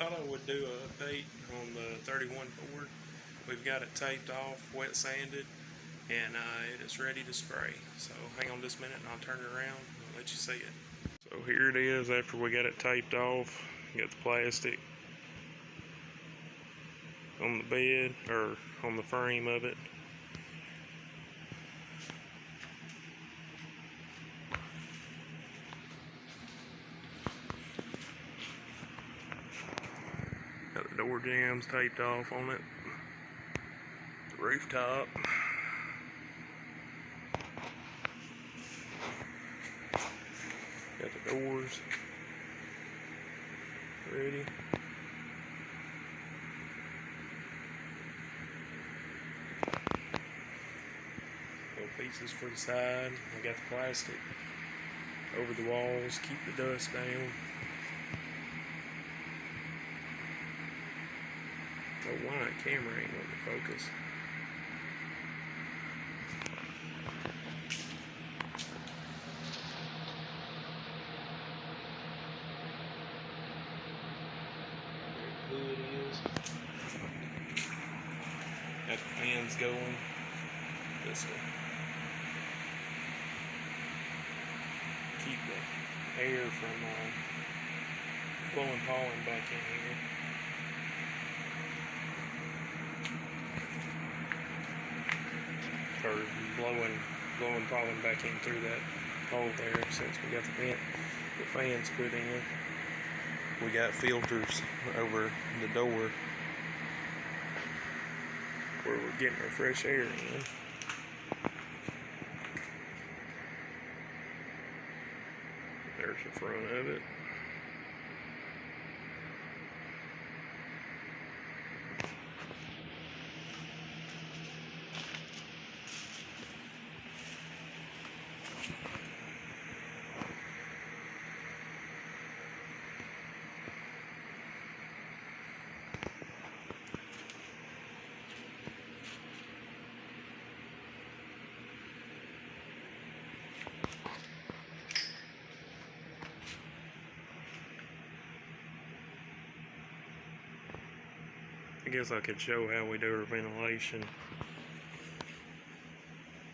thought I would do an update on the 31 Ford. We've got it taped off, wet sanded, and it is ready to spray. So hang on just a minute and I'll turn it around and let you see it. So here it is after we got it taped off. Got the plastic on the bed, or on the frame of it. Got the door jambs taped off on it. The rooftop. Got the doors ready. Little pieces for the side. I got the plastic over the walls, keep the dust down. Oh, why that camera ain't on the focus? There the hood is. Got the fans going. This way. Keep the air from blowing pollen back in here. Or blowing pollen back in through that hole there, since we got the fans put in. We got filters over the door where we're getting our fresh air in. There's the front of it. I guess I could show how we do our ventilation.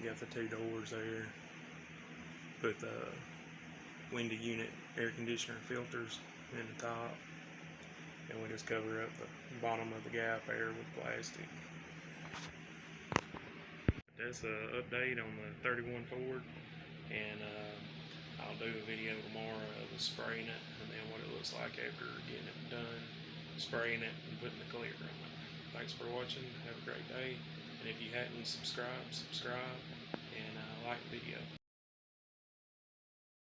You got the two doors there. Put the window unit air conditioner filters in the top. And we just cover up the bottom of the gap air with plastic. That's an update on the 31 Ford. And I'll do a video tomorrow of us spraying it, and then what it looks like after getting it done, spraying it and putting the clear on it. Thanks for watching. Have a great day. And if you hadn't subscribed, subscribe and like the video.